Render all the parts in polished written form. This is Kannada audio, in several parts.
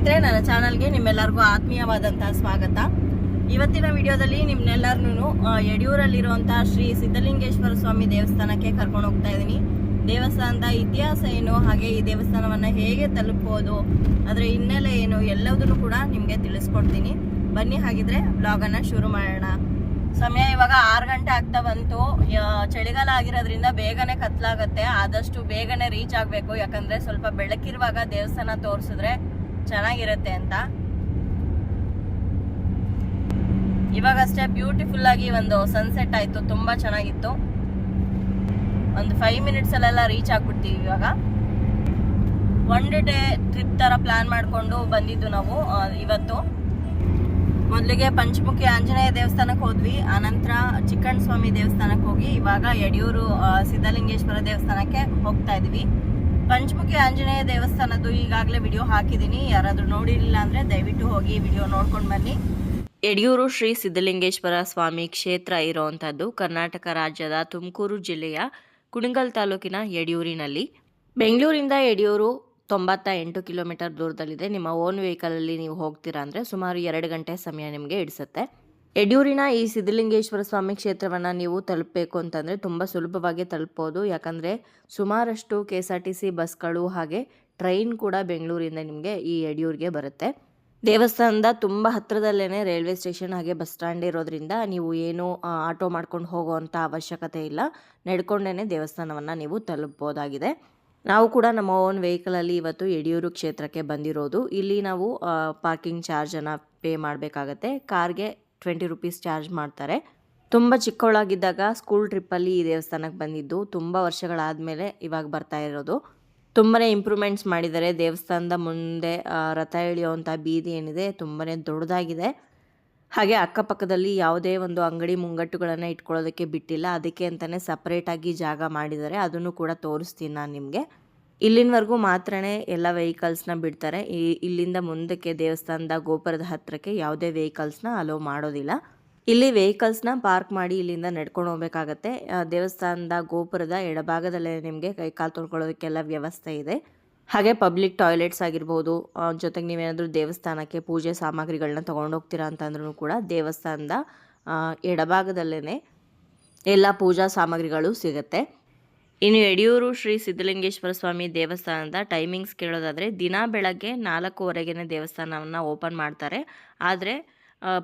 ಸ್ನೇಹಿತರೆ, ನನ್ನ ಚಾನಲ್ಗೆ ನಿಮ್ಮೆಲ್ಲರಿಗೂ ಆತ್ಮೀಯವಾದಂತಹ ಸ್ವಾಗತ. ಇವತ್ತಿನ ವಿಡಿಯೋದಲ್ಲಿ ನಿಮ್ನೆಲ್ಲರನ್ನೂ ಯಡಿಯೂರಲ್ಲಿರುವಂತಹ ಶ್ರೀ ಸಿದ್ಧಲಿಂಗೇಶ್ವರ ಸ್ವಾಮಿ ದೇವಸ್ಥಾನಕ್ಕೆ ಕರ್ಕೊಂಡು ಹೋಗ್ತಾ ಇದ್ದೀನಿ. ದೇವಸ್ಥಾನದ ಇತಿಹಾಸ ಏನು, ಹಾಗೆ ಈ ದೇವಸ್ಥಾನವನ್ನು ಹೇಗೆ ತಲುಪಬಹುದು, ಅದರ ಹಿನ್ನೆಲೆ ಏನು, ಎಲ್ಲದನ್ನು ಕೂಡ ನಿಮಗೆ ತಿಳಿಸ್ಕೊಡ್ತೀನಿ. ಬನ್ನಿ, ಹಾಗಿದ್ರೆ ಬ್ಲಾಗನ್ನು ಶುರು ಮಾಡೋಣ. ಸಮಯ ಇವಾಗ 6 ಗಂಟೆ ಆಗ್ತಾ ಬಂತು. ಚಳಿಗಾಲ ಆಗಿರೋದ್ರಿಂದ ಬೇಗನೆ ಕತ್ಲಾಗತ್ತೆ. ಆದಷ್ಟು ಬೇಗನೆ ರೀಚ್ ಆಗಬೇಕು, ಯಾಕಂದ್ರೆ ಸ್ವಲ್ಪ ಬೆಳಕಿರುವಾಗ ದೇವಸ್ಥಾನ ತೋರಿಸಿದ್ರೆ ಚೆನ್ನಾಗಿರುತ್ತೆ ಅಂತ. ಇವಾಗಷ್ಟೇ ಬ್ಯೂಟಿಫುಲ್ ಆಗಿ ಒಂದು ಸನ್ಸೆಟ್ ಆಯ್ತು, ತುಂಬಾ ಚೆನ್ನಾಗಿತ್ತು. ಒಂದು 5 ಮಿನಿಟ್ಸ್ ಅಲ್ಲೆಲ್ಲ ರೀಚ್ ಆಗ್ಬಿಡ್ತೀವಿ. ಇವಾಗ ಒನ್ ಡೇ ಟ್ರಿಪ್ ತರ ಪ್ಲಾನ್ ಮಾಡ್ಕೊಂಡು ಬಂದಿದ್ದು ನಾವು ಇವತ್ತು. ಮೊದಲಿಗೆ ಪಂಚಮುಖಿ ಆಂಜನೇಯ ದೇವಸ್ಥಾನಕ್ಕೆ ಹೋದ್ವಿ, ಆನಂತರ ಚಿಕ್ಕಣ್ಣ ಸ್ವಾಮಿ ದೇವಸ್ಥಾನಕ್ಕೆ ಹೋಗಿ ಇವಾಗ ಯಡಿಯೂರು ಸಿದ್ಧಲಿಂಗೇಶ್ವರ ದೇವಸ್ಥಾನಕ್ಕೆ ಹೋಗ್ತಾ ಇದೀವಿ. ಪಂಚಮುಖಿ ಆಂಜನೇಯ ದೇವಸ್ಥಾನದ್ದು ಈಗಾಗಲೇ ವಿಡಿಯೋ ಹಾಕಿದ್ದೀನಿ. ಯಾರಾದ್ರೂ ನೋಡಿರಲಿಲ್ಲ ಅಂದ್ರೆ ದಯವಿಟ್ಟು ಹೋಗಿ ವಿಡಿಯೋ ನೋಡ್ಕೊಂಡು ಬನ್ನಿ. ಯಡಿಯೂರು ಶ್ರೀ ಸಿದ್ಧಲಿಂಗೇಶ್ವರ ಸ್ವಾಮಿ ಕ್ಷೇತ್ರ ಇರುವಂತಹದ್ದು ಕರ್ನಾಟಕ ರಾಜ್ಯದ ತುಮಕೂರು ಜಿಲ್ಲೆಯ ಕುಣಿಗಲ್ ತಾಲೂಕಿನ ಯಡಿಯೂರಿನಲ್ಲಿ. ಬೆಂಗಳೂರಿಂದ ಯಡಿಯೂರು 98 ಕಿಲೋಮೀಟರ್ ದೂರದಲ್ಲಿದೆ. ನಿಮ್ಮ ಓನ್ ವೆಹಿಕಲಲ್ಲಿ ನೀವು ಹೋಗ್ತೀರಾ ಅಂದರೆ ಸುಮಾರು 2 ಗಂಟೆ ಸಮಯ ನಿಮಗೆ ಹಿಡಿಸುತ್ತೆ. ಯಡಿಯೂರಿನ ಈ ಸಿದ್ಧಲಿಂಗೇಶ್ವರ ಸ್ವಾಮಿ ಕ್ಷೇತ್ರವನ್ನು ನೀವು ತಲುಪಬೇಕು ಅಂತಂದರೆ ತುಂಬ ಸುಲಭವಾಗಿ ತಲುಪ್ಬೋದು. ಯಾಕಂದರೆ ಸುಮಾರಷ್ಟು KSRTC ಬಸ್ಗಳು ಹಾಗೆ ಟ್ರೈನ್ ಕೂಡ ಬೆಂಗಳೂರಿಂದ ನಿಮಗೆ ಈ ಯಡಿಯೂರಿಗೆ ಬರುತ್ತೆ. ದೇವಸ್ಥಾನದ ತುಂಬ ಹತ್ತಿರದಲ್ಲೇ ರೈಲ್ವೆ ಸ್ಟೇಷನ್ ಹಾಗೆ ಬಸ್ ಸ್ಟ್ಯಾಂಡ್ ಇರೋದ್ರಿಂದ ನೀವು ಏನು ಆಟೋ ಮಾಡ್ಕೊಂಡು ಹೋಗುವಂಥ ಅವಶ್ಯಕತೆ ಇಲ್ಲ. ನಡ್ಕೊಂಡೇ ದೇವಸ್ಥಾನವನ್ನು ನೀವು ತಲುಪ್ಬೋದಾಗಿದೆ. ನಾವು ಕೂಡ ನಮ್ಮ ಓನ್ ವೆಹಿಕಲಲ್ಲಿ ಇವತ್ತು ಯಡಿಯೂರು ಕ್ಷೇತ್ರಕ್ಕೆ ಬಂದಿರೋದು. ಇಲ್ಲಿ ನಾವು ಪಾರ್ಕಿಂಗ್ ಚಾರ್ಜನ್ನು ಪೇ ಮಾಡಬೇಕಾಗತ್ತೆ. ಕಾರ್ಗೆ 20 ರೂಪೀಸ್ ಚಾರ್ಜ್ ಮಾಡ್ತಾರೆ. ತುಂಬ ಚಿಕ್ಕವಳಾಗಿದ್ದಾಗ ಸ್ಕೂಲ್ ಟ್ರಿಪ್ಪಲ್ಲಿ ಈ ದೇವಸ್ಥಾನಕ್ಕೆ ಬಂದಿದ್ದು. ತುಂಬ ವರ್ಷಗಳಾದಮೇಲೆ ಇವಾಗ ಬರ್ತಾ ಇರೋದು. ತುಂಬಾ ಇಂಪ್ರೂವ್ಮೆಂಟ್ಸ್ ಮಾಡಿದ್ದಾರೆ. ದೇವಸ್ಥಾನದ ಮುಂದೆ ರಥ ಎಳೆಯುವಂಥ ಬೀದಿ ಏನಿದೆ ತುಂಬಾ ದೊಡ್ಡದಾಗಿದೆ. ಹಾಗೆ ಅಕ್ಕಪಕ್ಕದಲ್ಲಿ ಯಾವುದೇ ಒಂದು ಅಂಗಡಿ ಮುಂಗಟ್ಟುಗಳನ್ನು ಇಟ್ಕೊಳ್ಳೋದಕ್ಕೆ ಬಿಟ್ಟಿಲ್ಲ. ಅದಕ್ಕೆ ಅಂತಲೇ ಸಪ್ರೇಟಾಗಿ ಜಾಗ ಮಾಡಿದ್ದಾರೆ. ಅದನ್ನು ಕೂಡ ತೋರಿಸ್ತೀನಿ ನಾನು ನಿಮಗೆ. ಇಲ್ಲಿನವರೆಗೂ ಮಾತ್ರನೇ ಎಲ್ಲ ವೆಹಿಕಲ್ಸ್ನ ಬಿಡ್ತಾರೆ. ಇಲ್ಲಿಂದ ಮುಂದಕ್ಕೆ ದೇವಸ್ಥಾನದ ಗೋಪುರದ ಹತ್ತಿರಕ್ಕೆ ಯಾವುದೇ ವೆಹಿಕಲ್ಸ್ನ ಅಲೋ ಮಾಡೋದಿಲ್ಲ. ಇಲ್ಲಿ ವೆಹಿಕಲ್ಸ್ನ ಪಾರ್ಕ್ ಮಾಡಿ ಇಲ್ಲಿಂದ ನಡ್ಕೊಂಡು ಹೋಗಬೇಕಾಗತ್ತೆ. ದೇವಸ್ಥಾನದ ಗೋಪುರದ ಎಡಭಾಗದಲ್ಲೇ ನಿಮಗೆ ಕೈಕಾಲು ತೊಳ್ಕೊಳ್ಳೋದಕ್ಕೆಲ್ಲ ವ್ಯವಸ್ಥೆ ಇದೆ. ಹಾಗೆ ಪಬ್ಲಿಕ್ ಟಾಯ್ಲೆಟ್ಸ್ ಆಗಿರ್ಬೋದು. ಜೊತೆಗೆ ನೀವೇನಾದರೂ ದೇವಸ್ಥಾನಕ್ಕೆ ಪೂಜೆ ಸಾಮಗ್ರಿಗಳನ್ನ ತೊಗೊಂಡೋಗ್ತೀರಾ ಅಂತಂದ್ರೂ ಕೂಡ ದೇವಸ್ಥಾನದ ಎಡಭಾಗದಲ್ಲೇ ಎಲ್ಲ ಪೂಜಾ ಸಾಮಗ್ರಿಗಳು ಸಿಗುತ್ತೆ. ಇನ್ನು ಯಡಿಯೂರು ಶ್ರೀ ಸಿದ್ಧಲಿಂಗೇಶ್ವರ ಸ್ವಾಮಿ ದೇವಸ್ಥಾನದ ಟೈಮಿಂಗ್ಸ್ ಕೇಳೋದಾದರೆ ದಿನ ಬೆಳಗ್ಗೆ 4:15ಗೆ ದೇವಸ್ಥಾನವನ್ನು ಓಪನ್ ಮಾಡ್ತಾರೆ. ಆದರೆ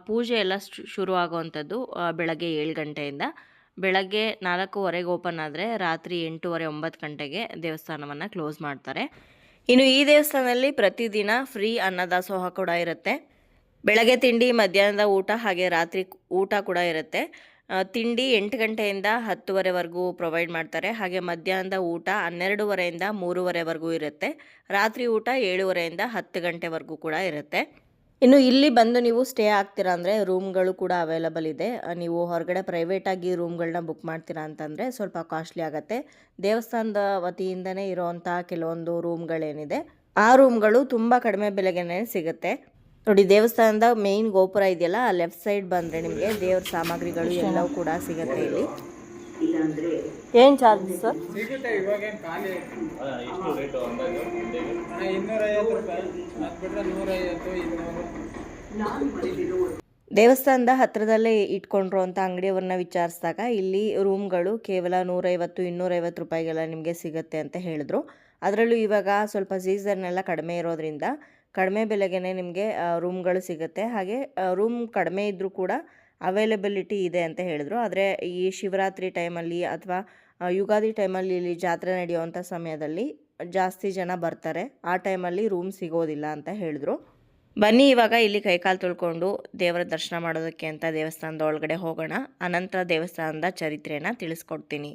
ಪೂಜೆ ಎಲ್ಲ ಶುರು ಆಗುವಂಥದ್ದು ಬೆಳಗ್ಗೆ 7 ಗಂಟೆಯಿಂದ. ಬೆಳಗ್ಗೆ 4:15ಗೆ ಓಪನ್ ಆದರೆ ರಾತ್ರಿ 8:30-9 ಗಂಟೆಗೆ ದೇವಸ್ಥಾನವನ್ನು ಕ್ಲೋಸ್ ಮಾಡ್ತಾರೆ. ಇನ್ನು ಈ ದೇವಸ್ಥಾನದಲ್ಲಿ ಪ್ರತಿದಿನ ಫ್ರೀ ಅನ್ನದಾಸೋಹ ಕೂಡ ಇರುತ್ತೆ. ಬೆಳಗ್ಗೆ ತಿಂಡಿ, ಮಧ್ಯಾಹ್ನದ ಊಟ ಹಾಗೆ ರಾತ್ರಿ ಊಟ ಕೂಡ ಇರುತ್ತೆ. ತಿಂಡಿ 8 ಗಂಟೆಯಿಂದ 10:30ವರೆಗೂ ಪ್ರೊವೈಡ್ ಮಾಡ್ತಾರೆ. ಹಾಗೆ ಮಧ್ಯಾಹ್ನದ ಊಟ 12:30ಯಿಂದ 3:30ವರೆಗೂ ಇರುತ್ತೆ. ರಾತ್ರಿ ಊಟ 7:30ಯಿಂದ 10 ಗಂಟೆವರೆಗೂ ಕೂಡ ಇರುತ್ತೆ. ಇನ್ನು ಇಲ್ಲಿ ಬಂದು ನೀವು ಸ್ಟೇ ಆಗ್ತೀರಾ ಅಂದರೆ ರೂಮ್ಗಳು ಕೂಡ ಅವೈಲಬಲ್ ಇದೆ. ನೀವು ಹೊರಗಡೆ ಪ್ರೈವೇಟಾಗಿ ರೂಮ್ಗಳನ್ನ ಬುಕ್ ಮಾಡ್ತೀರಾ ಅಂತಂದರೆ ಸ್ವಲ್ಪ ಕಾಸ್ಟ್ಲಿ ಆಗುತ್ತೆ. ದೇವಸ್ಥಾನದ ವತಿಯಿಂದನೇ ಇರೋವಂಥ ಕೆಲವೊಂದು ರೂಮ್ಗಳೇನಿದೆ ಆ ರೂಮ್ಗಳು ತುಂಬ ಕಡಿಮೆ ಬೆಲೆಗೆ ಸಿಗುತ್ತೆ. ನೋಡಿ, ದೇವಸ್ಥಾನದ ಮೇಯ್ನ್ ಗೋಪುರ ಇದೆಯಲ್ಲ, ಆ ಲೆಫ್ಟ್ ಸೈಡ್ ಬಂದರೆ ನಿಮಗೆ ದೇವ್ರ ಸಾಮಗ್ರಿಗಳು ಎಲ್ಲವೂ ಕೂಡ ಸಿಗುತ್ತೆ. ಇಲ್ಲಿ ಏನು ಚಾರ್ಜ್ ಸರ್? ದೇವಸ್ಥಾನದ ಹತ್ತಿರದಲ್ಲೇ ಇಟ್ಕೊಂಡಿರುವಂಥ ಅಂಗಡಿಯವ್ರನ್ನ ವಿಚಾರಿಸಿದಾಗ ಇಲ್ಲಿ ರೂಮ್ಗಳು ಕೇವಲ 150-250 ರೂಪಾಯಿಗೆಲ್ಲ ನಿಮಗೆ ಸಿಗುತ್ತೆ ಅಂತ ಹೇಳಿದ್ರು. ಅದರಲ್ಲೂ ಇವಾಗ ಸ್ವಲ್ಪ ಸೀಸನ್ನೆಲ್ಲ ಕಡಿಮೆ ಇರೋದ್ರಿಂದ ಕಡಿಮೆ ಬೆಲೆಗೆ ನಿಮಗೆ ರೂಮ್ಗಳು ಸಿಗುತ್ತೆ. ಹಾಗೆ ರೂಮ್ ಕಡಿಮೆ ಇದ್ದರೂ ಕೂಡ ಅವೈಲಬಿಲಿಟಿ ಇದೆ ಅಂತ ಹೇಳಿದ್ರು. ಆದರೆ ಈ ಶಿವರಾತ್ರಿ ಟೈಮಲ್ಲಿ ಅಥವಾ ಯುಗಾದಿ ಟೈಮಲ್ಲಿ ಇಲ್ಲಿ ಜಾತ್ರೆ ನಡೆಯುವಂಥ ಸಮಯದಲ್ಲಿ ಜಾಸ್ತಿ ಜನ ಬರ್ತಾರೆ. ಆ ಟೈಮಲ್ಲಿ ರೂಮ್ ಸಿಗೋದಿಲ್ಲ ಅಂತ ಹೇಳಿದ್ರು. ಬನ್ನಿ, ಇವಾಗ ಇಲ್ಲಿ ಕೈಕಾಲು ತೊಳ್ಕೊಂಡು ದೇವರ ದರ್ಶನ ಮಾಡೋದಕ್ಕೆ ಅಂತ ದೇವಸ್ಥಾನದ ಒಳಗಡೆ ಹೋಗೋಣ. ಅನಂತರ ದೇವಸ್ಥಾನದ ಚರಿತ್ರೆಯನ್ನು ತಿಳಿಸ್ಕೊಡ್ತೀನಿ.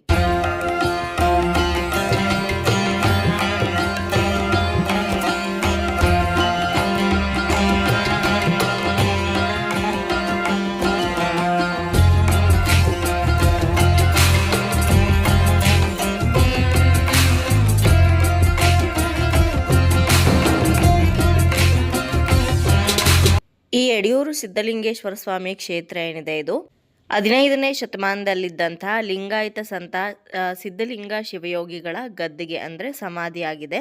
ಈ ಯಡಿಯೂರು ಸಿದ್ಧಲಿಂಗೇಶ್ವರ ಸ್ವಾಮಿ ಕ್ಷೇತ್ರ ಏನಿದೆ, ಇದು 15ನೇ ಶತಮಾನದಲ್ಲಿದ್ದಂತಹ ಲಿಂಗಾಯತ ಸಂತ ಸಿದ್ಧಲಿಂಗ ಶಿವಯೋಗಿಗಳ ಗದ್ದಿಗೆ ಅಂದರೆ ಸಮಾಧಿಯಾಗಿದೆ.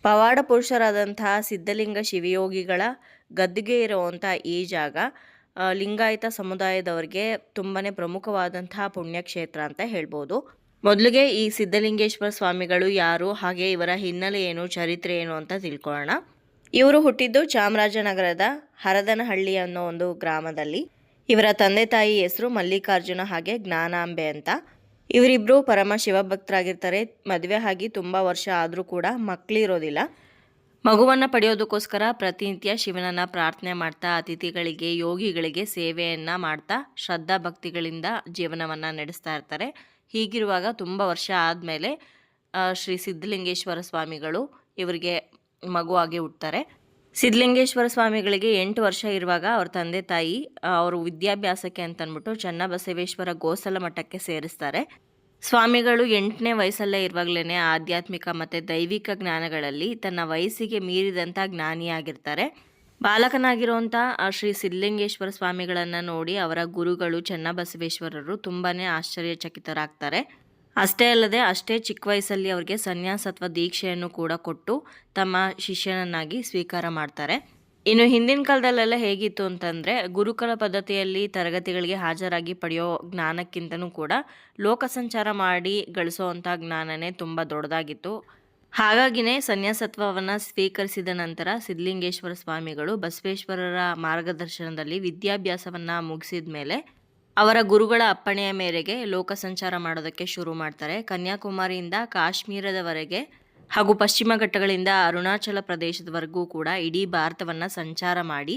ಪವಾಡ ಪುರುಷರಾದಂತಹ ಸಿದ್ಧಲಿಂಗ ಶಿವಯೋಗಿಗಳ ಗದ್ದುಗೆ ಇರುವಂಥ ಈ ಜಾಗ ಲಿಂಗಾಯತ ಸಮುದಾಯದವರಿಗೆ ತುಂಬಾ ಪ್ರಮುಖವಾದಂತಹ ಪುಣ್ಯಕ್ಷೇತ್ರ ಅಂತ ಹೇಳ್ಬೋದು. ಮೊದಲಿಗೆ ಈ ಸಿದ್ಧಲಿಂಗೇಶ್ವರ ಸ್ವಾಮಿಗಳು ಯಾರು, ಹಾಗೆ ಇವರ ಹಿನ್ನೆಲೆ ಏನು, ಚರಿತ್ರೆ ಏನು ಅಂತ ತಿಳ್ಕೊಳ್ಳೋಣ. ಇವರು ಹುಟ್ಟಿದ್ದು ಚಾಮರಾಜನಗರದ ಹರದನಹಳ್ಳಿ ಅನ್ನೋ ಒಂದು ಗ್ರಾಮದಲ್ಲಿ. ಇವರ ತಂದೆ ತಾಯಿ ಹೆಸರು ಮಲ್ಲಿಕಾರ್ಜುನ ಹಾಗೆ ಜ್ಞಾನಾಂಬೆ ಅಂತ. ಇವರಿಬ್ಬರು ಪರಮ ಶಿವಭಕ್ತರಾಗಿರ್ತಾರೆ. ಮದುವೆ ಆಗಿ ತುಂಬ ವರ್ಷ ಆದರೂ ಕೂಡ ಮಕ್ಕಳಿರೋದಿಲ್ಲ. ಮಗುವನ್ನು ಪಡೆಯೋದಕ್ಕೋಸ್ಕರ ಪ್ರತಿನಿತ್ಯ ಶಿವನನ್ನು ಪ್ರಾರ್ಥನೆ ಮಾಡ್ತಾ, ಅತಿಥಿಗಳಿಗೆ, ಯೋಗಿಗಳಿಗೆ ಸೇವೆಯನ್ನು ಮಾಡ್ತಾ, ಶ್ರದ್ಧಾ ಭಕ್ತಿಗಳಿಂದ ಜೀವನವನ್ನು ನಡೆಸ್ತಾ ಇರ್ತಾರೆ. ಹೀಗಿರುವಾಗ ತುಂಬ ವರ್ಷ ಆದಮೇಲೆ ಶ್ರೀ ಸಿದ್ಧಲಿಂಗೇಶ್ವರ ಸ್ವಾಮಿಗಳು ಇವರಿಗೆ ಮಗುವಾಗಿ ಹುಡ್ತಾರೆ. ಸಿದ್ಧಲಿಂಗೇಶ್ವರ ಸ್ವಾಮಿಗಳಿಗೆ 8 ವರ್ಷ ಇರುವಾಗ ಅವ್ರ ತಂದೆ ತಾಯಿ ಅವರು ವಿದ್ಯಾಭ್ಯಾಸಕ್ಕೆ ಅಂತಂದ್ಬಿಟ್ಟು ಚನ್ನಬಸವೇಶ್ವರ ಗೋಸಲ ಮಠಕ್ಕೆ ಸೇರಿಸ್ತಾರೆ. ಸ್ವಾಮಿಗಳು 8ನೇ ವಯಸ್ಸಲ್ಲೇ ಇರುವಾಗಲೇ ಆಧ್ಯಾತ್ಮಿಕ ಮತ್ತು ದೈವಿಕ ಜ್ಞಾನಗಳಲ್ಲಿ ತನ್ನ ವಯಸ್ಸಿಗೆ ಮೀರಿದಂಥ ಜ್ಞಾನಿಯಾಗಿರ್ತಾರೆ. ಬಾಲಕನಾಗಿರುವಂಥ ಶ್ರೀ ಸಿದ್ಧಲಿಂಗೇಶ್ವರ ಸ್ವಾಮಿಗಳನ್ನು ನೋಡಿ ಅವರ ಗುರುಗಳು ಚನ್ನಬಸವೇಶ್ವರರು ತುಂಬಾ ಆಶ್ಚರ್ಯಚಕಿತರಾಗ್ತಾರೆ. ಅಷ್ಟೇ ಅಲ್ಲದೆ ಅಷ್ಟೇ ಚಿಕ್ಕ ವಯಸ್ಸಲ್ಲಿ ಅವರಿಗೆ ಸನ್ಯಾಸತ್ವ ದೀಕ್ಷೆಯನ್ನು ಕೂಡ ಕೊಟ್ಟು ತಮ್ಮ ಶಿಷ್ಯನನ್ನಾಗಿ ಸ್ವೀಕಾರ ಮಾಡ್ತಾರೆ. ಇನ್ನು ಹಿಂದಿನ ಕಾಲದಲ್ಲೆಲ್ಲ ಹೇಗಿತ್ತು ಅಂತಂದರೆ, ಗುರುಕುಲ ಪದ್ಧತಿಯಲ್ಲಿ ತರಗತಿಗಳಿಗೆ ಹಾಜರಾಗಿ ಪಡೆಯೋ ಜ್ಞಾನಕ್ಕಿಂತನೂ ಕೂಡ ಲೋಕ ಸಂಚಾರ ಮಾಡಿ ಗಳಿಸೋವಂಥ ಜ್ಞಾನನೇ ತುಂಬ ದೊಡ್ಡದಾಗಿತ್ತು. ಹಾಗಾಗಿನೇ ಸನ್ಯಾಸತ್ವವನ್ನು ಸ್ವೀಕರಿಸಿದ ನಂತರ ಸಿದ್ಧಲಿಂಗೇಶ್ವರ ಸ್ವಾಮಿಗಳು ಬಸವೇಶ್ವರರ ಮಾರ್ಗದರ್ಶನದಲ್ಲಿ ವಿದ್ಯಾಭ್ಯಾಸವನ್ನು ಮುಗಿಸಿದ ಮೇಲೆ ಅವರ ಗುರುಗಳ ಅಪ್ಪಣೆಯ ಮೇರೆಗೆ ಲೋಕ ಸಂಚಾರ ಮಾಡೋದಕ್ಕೆ ಶುರು ಮಾಡ್ತಾರೆ. ಕನ್ಯಾಕುಮಾರಿಯಿಂದ ಕಾಶ್ಮೀರದವರೆಗೆ ಹಾಗೂ ಪಶ್ಚಿಮ ಘಟ್ಟಗಳಿಂದ ಅರುಣಾಚಲ ಪ್ರದೇಶದವರೆಗೂ ಕೂಡ ಇಡೀ ಭಾರತವನ್ನು ಸಂಚಾರ ಮಾಡಿ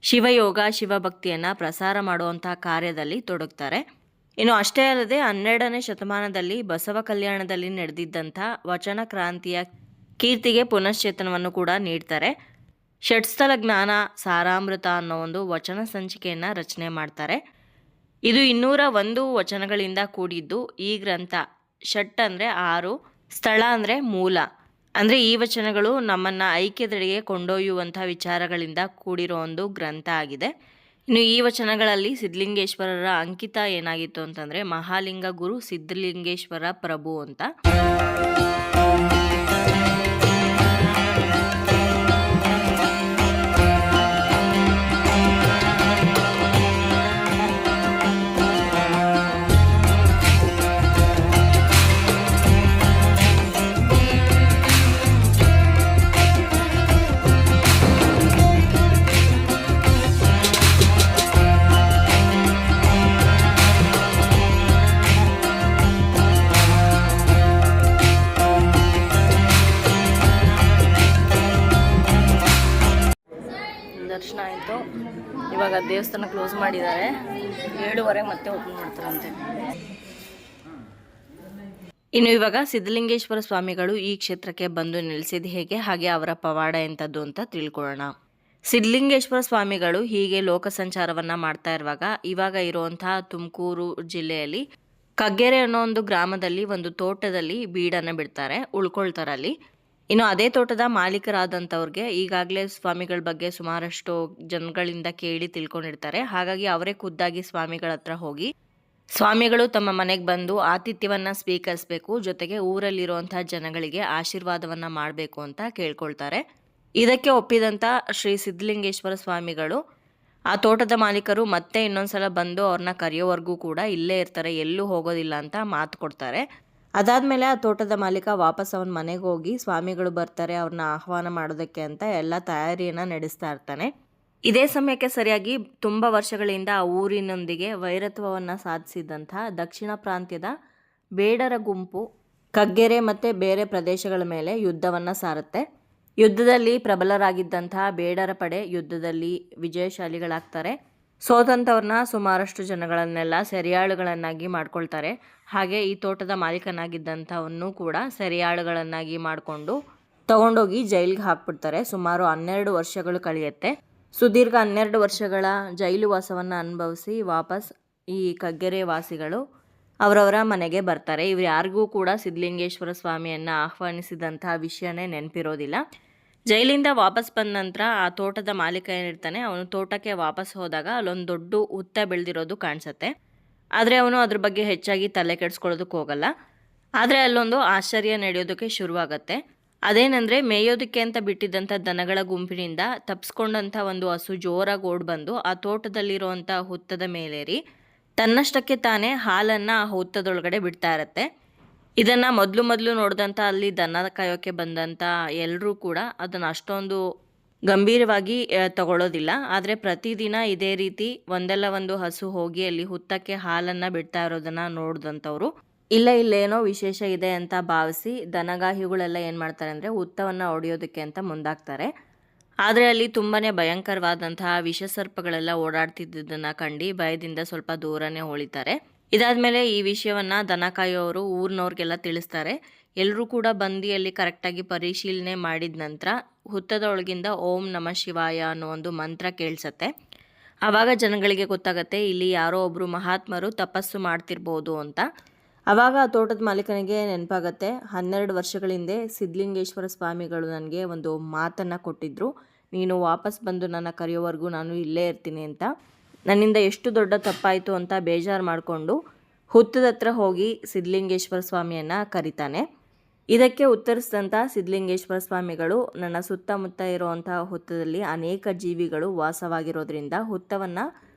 ಶಿವಯೋಗ, ಶಿವಭಕ್ತಿಯನ್ನು ಪ್ರಸಾರ ಮಾಡುವಂಥ ಕಾರ್ಯದಲ್ಲಿ ತೊಡಗ್ತಾರೆ. ಇನ್ನು ಅಷ್ಟೇ ಅಲ್ಲದೆ 12ನೇ ಶತಮಾನದಲ್ಲಿ ಬಸವ ಕಲ್ಯಾಣದಲ್ಲಿ ನಡೆದಿದ್ದಂಥ ವಚನ ಕ್ರಾಂತಿಯ ಕೀರ್ತಿಗೆ ಪುನಶ್ಚೇತನವನ್ನು ಕೂಡ ನೀಡ್ತಾರೆ. ಷಟ್ಸ್ಥಲ ಜ್ಞಾನ ಸಾರಾಮೃತ ಅನ್ನೋ ಒಂದು ವಚನ ಸಂಚಿಕೆಯನ್ನು ರಚನೆ ಮಾಡ್ತಾರೆ. ಇದು 201 ವಚನಗಳಿಂದ ಕೂಡಿದ್ದು. ಈ ಗ್ರಂಥ ಷಟ್ ಅಂದರೆ 6, ಸ್ಥಳ ಅಂದರೆ ಮೂಲ. ಅಂದರೆ ಈ ವಚನಗಳು ನಮ್ಮನ್ನು ಐಕ್ಯದೆಡೆಗೆ ಕೊಂಡೊಯ್ಯುವಂಥ ವಿಚಾರಗಳಿಂದ ಕೂಡಿರೋ ಒಂದು ಗ್ರಂಥ ಆಗಿದೆ. ಇನ್ನು ಈ ವಚನಗಳಲ್ಲಿ ಸಿದ್ಧಲಿಂಗೇಶ್ವರರ ಅಂಕಿತ ಏನಾಗಿತ್ತು ಅಂತಂದರೆ, ಮಹಾಲಿಂಗ ಗುರು ಸಿದ್ಧಲಿಂಗೇಶ್ವರ ಪ್ರಭು ಅಂತ. ದರ್ಶನ ಆಯಿತು. ಇವಾಗ ದೇವಸ್ಥಾನ ಕ್ಲೋಸ್ ಮಾಡಿದ್ದಾರೆ. 7:30 ಮತ್ತೆ ಓಪನ್ ಮಾಡ್ತಾರಂತೆ. ಇನ್ನು ಇವಾಗ ಸಿದ್ಧಲಿಂಗೇಶ್ವರ ಸ್ವಾಮಿಗಳು ಈ ಕ್ಷೇತ್ರಕ್ಕೆ ಬಂದು ನೆಲೆಸಿದ ಹೇಗೆ, ಹಾಗೆ ಅವರ ಪವಾಡ ಎಂಥದ್ದು ಅಂತ ತಿಳ್ಕೊಳ್ಳೋಣ. ಸಿದ್ಧಲಿಂಗೇಶ್ವರ ಸ್ವಾಮಿಗಳು ಹೀಗೆ ಲೋಕ ಸಂಚಾರವನ್ನು ಮಾಡ್ತಾ ಇವಾಗ ಇರುವಂತಹ ತುಮಕೂರು ಜಿಲ್ಲೆಯಲ್ಲಿ ಕಗ್ಗೆರೆ ಅನ್ನೋ ಒಂದು ಗ್ರಾಮದಲ್ಲಿ ಒಂದು ತೋಟದಲ್ಲಿ ಬೀಡನ್ನು ಬಿಡ್ತಾರೆ, ಉಳ್ಕೊಳ್ತಾರೆ ಅಲ್ಲಿ. ಇನ್ನು ಅದೇ ತೋಟದ ಮಾಲೀಕರಾದಂಥವ್ರಿಗೆ ಈಗಾಗಲೇ ಸ್ವಾಮಿಗಳ ಬಗ್ಗೆ ಸುಮಾರಷ್ಟು ಜನಗಳಿಂದ ಕೇಳಿ ತಿಳ್ಕೊಂಡಿರ್ತಾರೆ. ಹಾಗಾಗಿ ಅವರೇ ಖುದ್ದಾಗಿ ಸ್ವಾಮಿಗಳ ಹತ್ರ ಹೋಗಿ ಸ್ವಾಮಿಗಳು ತಮ್ಮ ಮನೆಗೆ ಬಂದು ಆತಿಥ್ಯವನ್ನು ಸ್ವೀಕರಿಸಬೇಕು, ಜೊತೆಗೆ ಊರಲ್ಲಿರುವಂಥ ಜನಗಳಿಗೆ ಆಶೀರ್ವಾದವನ್ನು ಮಾಡಬೇಕು ಅಂತ ಕೇಳ್ಕೊಳ್ತಾರೆ. ಇದಕ್ಕೆ ಒಪ್ಪಿದಂಥ ಶ್ರೀ ಸಿದ್ಧಲಿಂಗೇಶ್ವರ ಸ್ವಾಮಿಗಳು ಆ ತೋಟದ ಮಾಲೀಕರು ಮತ್ತೆ ಇನ್ನೊಂದ್ಸಲ ಬಂದು ಅವ್ರನ್ನ ಕರೆಯೋವರೆಗೂ ಕೂಡ ಇಲ್ಲೇ ಇರ್ತಾರೆ, ಎಲ್ಲೂ ಹೋಗೋದಿಲ್ಲ ಅಂತ ಮಾತು ಕೊಡ್ತಾರೆ. ಅದಾದಮೇಲೆ ಆ ತೋಟದ ಮಾಲೀಕ ವಾಪಸ್ ಅವನ ಮನೆಗೆ ಹೋಗಿ ಸ್ವಾಮಿಗಳು ಬರ್ತಾರೆ ಅವ್ರನ್ನ ಆಹ್ವಾನ ಮಾಡೋದಕ್ಕೆ ಅಂತ ಎಲ್ಲ ತಯಾರಿಯನ್ನು ನಡೆಸ್ತಾ ಇರ್ತಾನೆ. ಇದೇ ಸಮಯಕ್ಕೆ ಸರಿಯಾಗಿ ತುಂಬ ವರ್ಷಗಳಿಂದ ಆ ಊರಿನೊಂದಿಗೆ ವೈರತ್ವವನ್ನು ಸಾಧಿಸಿದಂಥ ದಕ್ಷಿಣ ಪ್ರಾಂತ್ಯದ ಬೇಡರ ಗುಂಪು ಕಗ್ಗೆರೆ ಮತ್ತು ಬೇರೆ ಪ್ರದೇಶಗಳ ಮೇಲೆ ಯುದ್ಧವನ್ನು ಸಾರುತ್ತೆ. ಯುದ್ಧದಲ್ಲಿ ಪ್ರಬಲರಾಗಿದ್ದಂತಹ ಬೇಡರ ಪಡೆ ಯುದ್ಧದಲ್ಲಿ ವಿಜಯಶಾಲಿಗಳಾಗ್ತಾರೆ. ಸೋತಂಥವ್ರನ್ನ ಸುಮಾರಷ್ಟು ಜನಗಳನ್ನೆಲ್ಲ ಸೆರೆಯಾಳುಗಳನ್ನಾಗಿ ಮಾಡ್ಕೊಳ್ತಾರೆ. ಹಾಗೆ ಈ ತೋಟದ ಮಾಲೀಕನಾಗಿದ್ದಂಥವನ್ನು ಕೂಡ ಸೆರೆಯಾಳುಗಳನ್ನಾಗಿ ಮಾಡಿಕೊಂಡು ತಗೊಂಡೋಗಿ ಜೈಲಿಗೆ ಹಾಕ್ಬಿಡ್ತಾರೆ. ಸುಮಾರು 12 ವರ್ಷಗಳು ಕಳೆಯುತ್ತೆ. ಸುದೀರ್ಘ 12 ವರ್ಷಗಳ ಜೈಲು ವಾಸವನ್ನು ಅನುಭವಿಸಿ ವಾಪಸ್ ಈ ಕಗ್ಗೆರೆ ವಾಸಿಗಳು ಅವರವರ ಮನೆಗೆ ಬರ್ತಾರೆ. ಇವರು ಯಾರಿಗೂ ಕೂಡ ಸಿದ್ಧಲಿಂಗೇಶ್ವರ ಸ್ವಾಮಿಯನ್ನು ಆಹ್ವಾನಿಸಿದಂಥ ವಿಷಯನೇ ನೆನಪಿರೋದಿಲ್ಲ. ಜೈಲಿಂದ ವಾಪಸ್ ಬಂದ ನಂತರ ಆ ತೋಟದ ಮಾಲೀಕ ಏನಿರ್ತಾನೆ, ಅವನು ತೋಟಕ್ಕೆ ವಾಪಸ್ ಹೋದಾಗ ಅಲ್ಲೊಂದು ದೊಡ್ಡ ಹುತ್ತ ಬೆಳೆದಿರೋದು ಕಾಣಿಸುತ್ತೆ. ಆದರೆ ಅವನು ಅದ್ರ ಬಗ್ಗೆ ಹೆಚ್ಚಾಗಿ ತಲೆ ಕೆಡಿಸ್ಕೊಳ್ಳೋದಕ್ಕೆ ಹೋಗಲ್ಲ. ಆದರೆ ಅಲ್ಲೊಂದು ಆಶ್ಚರ್ಯ ನಡೆಯೋದಕ್ಕೆ ಶುರುವಾಗತ್ತೆ. ಅದೇನಂದರೆ ಮೇಯೋದಕ್ಕೆ ಅಂತ ಬಿಟ್ಟಿದ್ದಂಥ ದನಗಳ ಗುಂಪಿನಿಂದ ತಪ್ಪಿಸ್ಕೊಂಡಂಥ ಒಂದು ಹಸು ಜೋರಾಗಿ ಓಡ್ ಬಂದು ಆ ತೋಟದಲ್ಲಿರುವಂಥ ಹುತ್ತದ ಮೇಲೇರಿ ತನ್ನಷ್ಟಕ್ಕೆ ತಾನೇ ಹಾಲನ್ನು ಆ ಹುತ್ತದೊಳಗಡೆ ಬಿಡ್ತಾ ಇರತ್ತೆ. ಇದನ್ನು ಮೊದಲು ನೋಡಿದಂಥ ಅಲ್ಲಿ ದನ ಕಾಯೋಕ್ಕೆ ಬಂದಂಥ ಎಲ್ಲರೂ ಕೂಡ ಅದನ್ನು ಅಷ್ಟೊಂದು ಗಂಭೀರವಾಗಿ ತಗೊಳ್ಳೋದಿಲ್ಲ. ಆದರೆ ಪ್ರತಿದಿನ ಇದೇ ರೀತಿ ಒಂದಲ್ಲ ಒಂದು ಹಸು ಹೋಗಿ ಅಲ್ಲಿ ಹುತ್ತಕ್ಕೆ ಹಾಲನ್ನು ಬಿಡ್ತಾ ಇರೋದನ್ನು ನೋಡಿದಂಥವ್ರು ಇಲ್ಲೇನೋ ವಿಶೇಷ ಇದೆ ಅಂತ ಭಾವಿಸಿ ದನಗಾಹಿಗಳೆಲ್ಲ ಏನು ಮಾಡ್ತಾರೆ ಅಂದರೆ ಹುತ್ತವನ್ನು ಹೊಡೆಯೋದಕ್ಕೆ ಅಂತ ಮುಂದಾಗ್ತಾರೆ. ಆದರೆ ಅಲ್ಲಿ ತುಂಬಾ ಭಯಂಕರವಾದಂತಹ ವಿಷಸರ್ಪಗಳೆಲ್ಲ ಓಡಾಡ್ತಿದ್ದದನ್ನು ಕಂಡು ಭಯದಿಂದ ಸ್ವಲ್ಪ ದೂರನೇ ಉಳಿತಾರೆ. ಇದಾದಮೇಲೆ ಈ ವಿಷಯವನ್ನು ದನ ಕಾಯೋರು ಊರಿನವ್ರಿಗೆಲ್ಲ ತಿಳಿಸ್ತಾರೆ. ಎಲ್ಲರೂ ಕೂಡ ಬಂದು ಅಲ್ಲಿ ಕರೆಕ್ಟಾಗಿ ಪರಿಶೀಲನೆ ಮಾಡಿದ ನಂತರ ಹುತ್ತದೊಳಗಿಂದ ಓಂ ನಮಃ ಶಿವಾಯ ಅನ್ನೋ ಒಂದು ಮಂತ್ರ ಕೇಳಿಸತ್ತೆ. ಆವಾಗ ಜನಗಳಿಗೆ ಗೊತ್ತಾಗತ್ತೆ ಇಲ್ಲಿ ಯಾರೋ ಒಬ್ಬರು ಮಹಾತ್ಮರು ತಪಸ್ಸು ಮಾಡ್ತಿರ್ಬೋದು ಅಂತ. ಆವಾಗ ಆ ತೋಟದ ಮಾಲೀಕನಿಗೆ ನೆನಪಾಗತ್ತೆ, 12 ವರ್ಷಗಳ ಹಿಂದೆ ಸಿದ್ಧಲಿಂಗೇಶ್ವರ ಸ್ವಾಮಿಗಳು ನನಗೆ ಒಂದು ಮಾತನ್ನು ಕೊಟ್ಟಿದ್ದರು, ನೀನು ವಾಪಸ್ ಬಂದು ನನ್ನ ಕರೆಯೋವರೆಗೂ ನಾನು ಇಲ್ಲೇ ಇರ್ತೀನಿ ಅಂತ. ನನ್ನಿಂದ ಎಷ್ಟು ದೊಡ್ಡ ತಪ್ಪಾಯಿತು ಅಂತ ಬೇಜಾರು ಮಾಡಿಕೊಂಡು ಹುತ್ತದ ಹತ್ರ ಹೋಗಿ ಸಿದ್ಧಲಿಂಗೇಶ್ವರ ಸ್ವಾಮಿಯನ್ನು ಕರೀತಾನೆ. ಇದಕ್ಕೆ ಉತ್ತರಿಸಿದಂಥ ಸಿದ್ಧಲಿಂಗೇಶ್ವರ ಸ್ವಾಮಿಗಳು, ನನ್ನ ಸುತ್ತಮುತ್ತ ಇರುವಂಥ ಹುತ್ತದಲ್ಲಿ ಅನೇಕ ಜೀವಿಗಳು ವಾಸವಾಗಿರೋದ್ರಿಂದ ಹುತ್ತವನ್ನು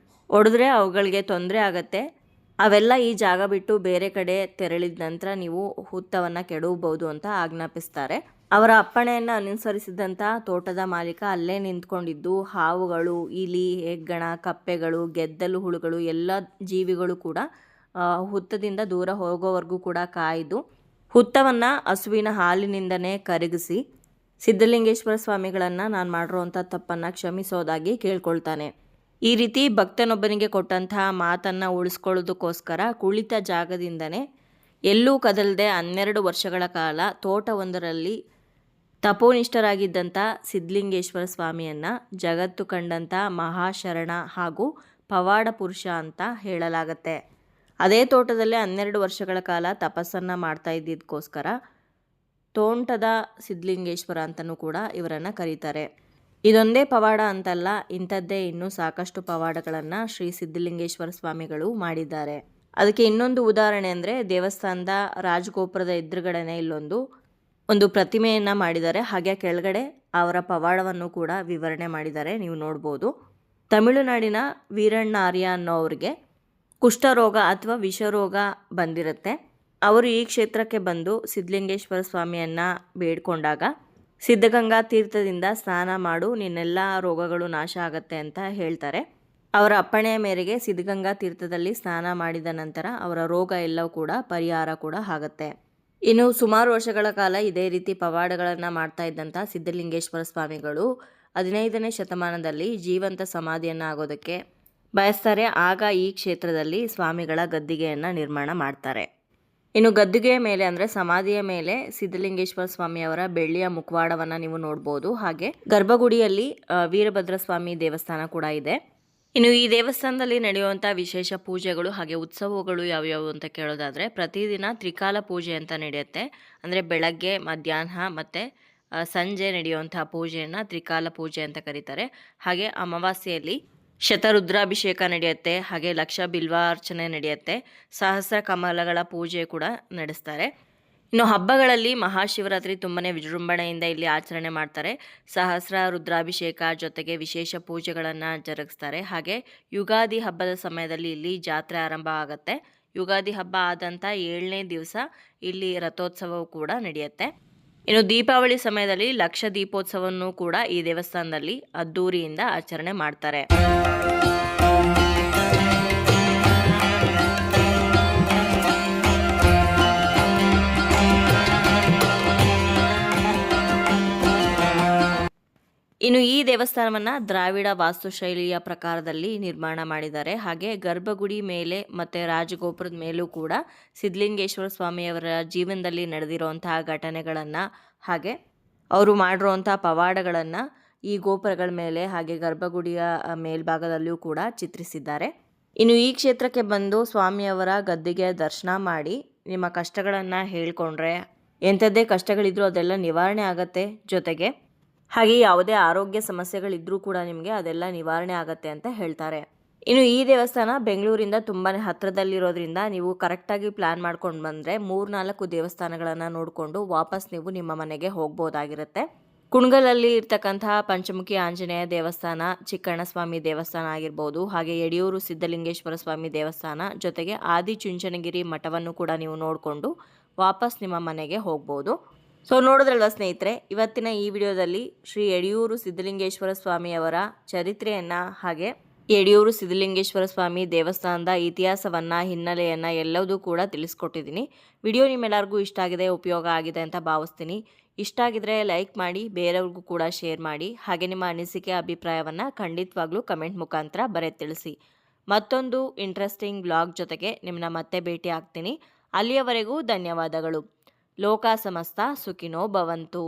ಒಡೆದ್ರೆ ಅವುಗಳಿಗೆ ತೊಂದರೆ ಆಗತ್ತೆ, ಅವೆಲ್ಲ ಈ ಜಾಗ ಬಿಟ್ಟು ಬೇರೆ ಕಡೆ ತೆರಳಿದ ನಂತರ ನೀವು ಹುತ್ತವನ್ನು ಕೆಡವಬಹುದು ಅಂತ ಆಜ್ಞಾಪಿಸ್ತಾರೆ. ಅವರ ಅಪ್ಪಣೆಯನ್ನು ಅನುಸರಿಸಿದಂಥ ತೋಟದ ಮಾಲೀಕ ಅಲ್ಲೇ ನಿಂತ್ಕೊಂಡಿದ್ದು ಹಾವುಗಳು, ಇಲಿ, ಹೆಗ್ಗಣ, ಕಪ್ಪೆಗಳು, ಗೆದ್ದಲು ಹುಳುಗಳು ಎಲ್ಲ ಜೀವಿಗಳು ಕೂಡ ಹುತ್ತದಿಂದ ದೂರ ಹೋಗೋವರೆಗೂ ಕೂಡ ಕಾಯ್ದು ಹುತ್ತವನ್ನು ಹಸುವಿನ ಹಾಲಿನಿಂದನೇ ಕರಗಿಸಿ ಸಿದ್ಧಲಿಂಗೇಶ್ವರ ಸ್ವಾಮಿಗಳನ್ನು ನಾನು ಮಾಡಿರೋವಂಥ ತಪ್ಪನ್ನು ಕ್ಷಮಿಸೋದಾಗಿ ಕೇಳ್ಕೊಳ್ತಾನೆ. ಈ ರೀತಿ ಭಕ್ತನೊಬ್ಬನಿಗೆ ಕೊಟ್ಟಂತಹ ಮಾತನ್ನು ಉಳಿಸ್ಕೊಳ್ಳೋದಕ್ಕೋಸ್ಕರ ಕುಳಿತ ಜಾಗದಿಂದನೇ ಎಲ್ಲೂ ಕದಲದೆ 12 ವರ್ಷಗಳ ಕಾಲ ತೋಟವೊಂದರಲ್ಲಿ ತಪೋನಿಷ್ಠರಾಗಿದ್ದಂಥ ಸಿದ್ಧಲಿಂಗೇಶ್ವರ ಸ್ವಾಮಿಯನ್ನು ಜಗತ್ತು ಕಂಡಂಥ ಮಹಾಶರಣ ಹಾಗೂ ಪವಾಡ ಪುರುಷ ಅಂತ ಹೇಳಲಾಗತ್ತೆ. ಅದೇ ತೋಟದಲ್ಲೇ 12 ವರ್ಷಗಳ ಕಾಲ ತಪಸ್ಸನ್ನು ಮಾಡ್ತಾ ಇದ್ದಿದ್ದಕ್ಕೋಸ್ಕರ ತೋಂಟದ ಸಿದ್ಧಲಿಂಗೇಶ್ವರ ಅಂತಲೂ ಕೂಡ ಇವರನ್ನು ಕರೀತಾರೆ. ಇದೊಂದೇ ಪವಾಡ ಅಂತಲ್ಲ, ಇಂಥದ್ದೇ ಇನ್ನೂ ಸಾಕಷ್ಟು ಪವಾಡಗಳನ್ನು ಶ್ರೀ ಸಿದ್ಧಲಿಂಗೇಶ್ವರ ಸ್ವಾಮಿಗಳು ಮಾಡಿದ್ದಾರೆ. ಅದಕ್ಕೆ ಇನ್ನೊಂದು ಉದಾಹರಣೆ ಅಂದರೆ ದೇವಸ್ಥಾನದ ರಾಜಗೋಪುರದ ಎದುರುಗಡೆನೇ ಒಂದು ಪ್ರತಿಮೆಯನ್ನು ಮಾಡಿದ್ದಾರೆ. ಹಾಗೆ ಕೆಳಗಡೆ ಅವರ ಪವಾಡವನ್ನು ಕೂಡ ವಿವರಣೆ ಮಾಡಿದ್ದಾರೆ, ನೀವು ನೋಡ್ಬೋದು. ತಮಿಳುನಾಡಿನ ವೀರಣ್ಣ ಆರ್ಯ ಅನ್ನೋವ್ರಿಗೆ ಕುಷ್ಠರೋಗ ಅಥವಾ ವಿಷರೋಗ ಬಂದಿರುತ್ತೆ. ಅವರು ಈ ಕ್ಷೇತ್ರಕ್ಕೆ ಬಂದು ಸಿದ್ಧಲಿಂಗೇಶ್ವರ ಸ್ವಾಮಿಯನ್ನು ಬೇಡ್ಕೊಂಡಾಗ ಸಿದ್ಧಗಂಗಾ ತೀರ್ಥದಿಂದ ಸ್ನಾನ ಮಾಡು, ನಿನ್ನೆಲ್ಲ ರೋಗಗಳು ನಾಶ ಆಗತ್ತೆ ಅಂತ ಹೇಳ್ತಾರೆ. ಅವರ ಅಪ್ಪಣೆಯ ಮೇರೆಗೆ ಸಿದ್ಧಗಂಗಾ ತೀರ್ಥದಲ್ಲಿ ಸ್ನಾನ ಮಾಡಿದ ನಂತರ ಅವರ ರೋಗ ಎಲ್ಲವೂ ಕೂಡ ಪರಿಹಾರ ಕೂಡ ಆಗುತ್ತೆ. ಇನ್ನು ಸುಮಾರು ವರ್ಷಗಳ ಕಾಲ ಇದೇ ರೀತಿ ಪವಾಡಗಳನ್ನು ಮಾಡ್ತಾ ಇದ್ದಂಥ ಸಿದ್ಧಲಿಂಗೇಶ್ವರ ಸ್ವಾಮಿಗಳು 15ನೇ ಶತಮಾನದಲ್ಲಿ ಜೀವಂತ ಸಮಾಧಿಯನ್ನು ಆಗೋದಕ್ಕೆ ಬಯಸ್ತಾರೆ. ಆಗ ಈ ಕ್ಷೇತ್ರದಲ್ಲಿ ಸ್ವಾಮಿಗಳ ಗದ್ದಿಗೆಯನ್ನು ನಿರ್ಮಾಣ ಮಾಡ್ತಾರೆ. ಇನ್ನು ಗದ್ದಿಗೆಯ ಮೇಲೆ ಅಂದರೆ ಸಮಾಧಿಯ ಮೇಲೆ ಸಿದ್ಧಲಿಂಗೇಶ್ವರ ಸ್ವಾಮಿಯವರ ಬೆಳ್ಳಿಯ ಮುಖವಾಡವನ್ನು ನೀವು ನೋಡ್ಬೋದು. ಹಾಗೆ ಗರ್ಭಗುಡಿಯಲ್ಲಿ ವೀರಭದ್ರ ಸ್ವಾಮಿ ದೇವಸ್ಥಾನ ಕೂಡ ಇದೆ. ಇನ್ನು ಈ ದೇವಸ್ಥಾನದಲ್ಲಿ ನಡೆಯುವಂಥ ವಿಶೇಷ ಪೂಜೆಗಳು ಹಾಗೆ ಉತ್ಸವಗಳು ಯಾವ್ಯಾವು ಅಂತ ಕೇಳೋದಾದರೆ, ಪ್ರತಿದಿನ ತ್ರಿಕಾಲ ಪೂಜೆ ಅಂತ ನಡೆಯುತ್ತೆ. ಅಂದರೆ ಬೆಳಗ್ಗೆ, ಮಧ್ಯಾಹ್ನ ಮತ್ತು ಸಂಜೆ ನಡೆಯುವಂಥ ಪೂಜೆಯನ್ನು ತ್ರಿಕಾಲ ಪೂಜೆ ಅಂತ ಕರೀತಾರೆ. ಹಾಗೆ ಅಮಾವಾಸ್ಯೆಯಲ್ಲಿ ಶತರುದ್ರಾಭಿಷೇಕ ನಡೆಯುತ್ತೆ. ಹಾಗೆ ಲಕ್ಷ ಬಿಲ್ವಾರ್ಚನೆ ನಡೆಯುತ್ತೆ. ಸಹಸ್ರ ಕಮಲಗಳ ಪೂಜೆ ಕೂಡ ನಡೆಸ್ತಾರೆ. ಇನ್ನು ಹಬ್ಬಗಳಲ್ಲಿ ಮಹಾಶಿವರಾತ್ರಿ ತುಂಬಾ ವಿಜೃಂಭಣೆಯಿಂದ ಇಲ್ಲಿ ಆಚರಣೆ ಮಾಡ್ತಾರೆ. ಸಹಸ್ರ ರುದ್ರಾಭಿಷೇಕ ಜೊತೆಗೆ ವಿಶೇಷ ಪೂಜೆಗಳನ್ನು ಜರುಗಿಸ್ತಾರೆ. ಹಾಗೆ ಯುಗಾದಿ ಹಬ್ಬದ ಸಮಯದಲ್ಲಿ ಇಲ್ಲಿ ಜಾತ್ರೆ ಆರಂಭ ಆಗುತ್ತೆ. ಯುಗಾದಿ ಹಬ್ಬ ಆದಂಥ 7ನೇ ದಿವಸ ಇಲ್ಲಿ ರಥೋತ್ಸವವು ಕೂಡ ನಡೆಯುತ್ತೆ. ಇನ್ನು ದೀಪಾವಳಿ ಸಮಯದಲ್ಲಿ ಲಕ್ಷ ದೀಪೋತ್ಸವವನ್ನು ಕೂಡ ಈ ದೇವಸ್ಥಾನದಲ್ಲಿ ಅದ್ದೂರಿಯಿಂದ ಆಚರಣೆ ಮಾಡ್ತಾರೆ. ಇನ್ನು ಈ ದೇವಸ್ಥಾನವನ್ನು ದ್ರಾವಿಡ ವಾಸ್ತುಶೈಲಿಯ ಪ್ರಕಾರದಲ್ಲಿ ನಿರ್ಮಾಣ ಮಾಡಿದ್ದಾರೆ. ಹಾಗೆ ಗರ್ಭಗುಡಿ ಮೇಲೆ ಮತ್ತು ರಾಜಗೋಪುರದ ಮೇಲೂ ಕೂಡ ಸಿದ್ಧಲಿಂಗೇಶ್ವರ ಸ್ವಾಮಿಯವರ ಜೀವನದಲ್ಲಿ ನಡೆದಿರುವಂತಹ ಘಟನೆಗಳನ್ನು ಹಾಗೆ ಅವರು ಮಾಡಿರುವಂಥ ಪವಾಡಗಳನ್ನು ಈ ಗೋಪುರಗಳ ಮೇಲೆ ಹಾಗೆ ಗರ್ಭಗುಡಿಯ ಮೇಲ್ಭಾಗದಲ್ಲಿಯೂ ಕೂಡ ಚಿತ್ರಿಸಿದ್ದಾರೆ. ಇನ್ನು ಈ ಕ್ಷೇತ್ರಕ್ಕೆ ಬಂದು ಸ್ವಾಮಿಯವರ ಗದ್ದಿಗೆ ದರ್ಶನ ಮಾಡಿ ನಿಮ್ಮ ಕಷ್ಟಗಳನ್ನು ಹೇಳ್ಕೊಂಡ್ರೆ ಎಂಥದ್ದೇ ಕಷ್ಟಗಳಿದ್ರೂ ಅದೆಲ್ಲ ನಿವಾರಣೆ ಆಗತ್ತೆ. ಜೊತೆಗೆ ಹಾಗೆ ಯಾವುದೇ ಆರೋಗ್ಯ ಸಮಸ್ಯೆಗಳಿದ್ರೂ ಕೂಡ ನಿಮಗೆ ಅದೆಲ್ಲ ನಿವಾರಣೆ ಆಗತ್ತೆ ಅಂತ ಹೇಳ್ತಾರೆ. ಇನ್ನು ಈ ದೇವಸ್ಥಾನ ಬೆಂಗಳೂರಿಂದ ತುಂಬಾ ಹತ್ತಿರದಲ್ಲಿರೋದ್ರಿಂದ ನೀವು ಕರೆಕ್ಟಾಗಿ ಪ್ಲ್ಯಾನ್ ಮಾಡ್ಕೊಂಡು ಬಂದರೆ 3-4 ದೇವಸ್ಥಾನಗಳನ್ನು ನೋಡಿಕೊಂಡು ವಾಪಸ್ ನೀವು ನಿಮ್ಮ ಮನೆಗೆ ಹೋಗ್ಬೋದಾಗಿರುತ್ತೆ. ಕುಣಗಲಲ್ಲಿ ಇರ್ತಕ್ಕಂತಹ ಪಂಚಮುಖಿ ಆಂಜನೇಯ ದೇವಸ್ಥಾನ, ಚಿಕ್ಕಣ್ಣಸ್ವಾಮಿ ದೇವಸ್ಥಾನ ಆಗಿರ್ಬೋದು, ಹಾಗೆ ಯಡಿಯೂರು ಸಿದ್ಧಲಿಂಗೇಶ್ವರ ಸ್ವಾಮಿ ದೇವಸ್ಥಾನ, ಜೊತೆಗೆ ಆದಿಚುಂಚನಗಿರಿ ಮಠವನ್ನು ಕೂಡ ನೀವು ನೋಡಿಕೊಂಡು ವಾಪಸ್ ನಿಮ್ಮ ಮನೆಗೆ ಹೋಗ್ಬೋದು. ಸೊ ನೋಡಿದ್ರಲ್ವ ಸ್ನೇಹಿತರೆ, ಇವತ್ತಿನ ಈ ವಿಡಿಯೋದಲ್ಲಿ ಶ್ರೀ ಯಡಿಯೂರು ಸಿದ್ಧಲಿಂಗೇಶ್ವರ ಸ್ವಾಮಿಯವರ ಚರಿತ್ರೆಯನ್ನು, ಹಾಗೆ ಯಡಿಯೂರು ಸಿದ್ಧಲಿಂಗೇಶ್ವರ ಸ್ವಾಮಿ ದೇವಸ್ಥಾನದ ಇತಿಹಾಸವನ್ನು, ಹಿನ್ನೆಲೆಯನ್ನು ಎಲ್ಲವೂ ಕೂಡ ತಿಳಿಸ್ಕೊಟ್ಟಿದ್ದೀನಿ. ವಿಡಿಯೋ ನಿಮ್ಮೆಲ್ಲರಿಗೂ ಇಷ್ಟ ಆಗಿದೆ, ಉಪಯೋಗ ಆಗಿದೆ ಅಂತ ಭಾವಿಸ್ತೀನಿ. ಇಷ್ಟ ಆಗಿದ್ರೆ ಲೈಕ್ ಮಾಡಿ, ಬೇರೆಯವ್ರಿಗೂ ಕೂಡ ಶೇರ್ ಮಾಡಿ, ಹಾಗೆ ನಿಮ್ಮ ಅನಿಸಿಕೆ ಅಭಿಪ್ರಾಯವನ್ನು ಖಂಡಿತವಾಗ್ಲೂ ಕಮೆಂಟ್ ಮುಖಾಂತರ ಬರೆದು ತಿಳಿಸಿ. ಮತ್ತೊಂದು ಇಂಟ್ರೆಸ್ಟಿಂಗ್ ವ್ಲಾಗ್ ಜೊತೆಗೆ ನಿಮ್ಮನ್ನ ಮತ್ತೆ ಭೇಟಿ ಆಗ್ತೀನಿ. ಅಲ್ಲಿಯವರೆಗೂ ಧನ್ಯವಾದಗಳು. ಲೋಕ ಸಮಸ್ತ ಸುಖಿನೋ ಭವಂತು.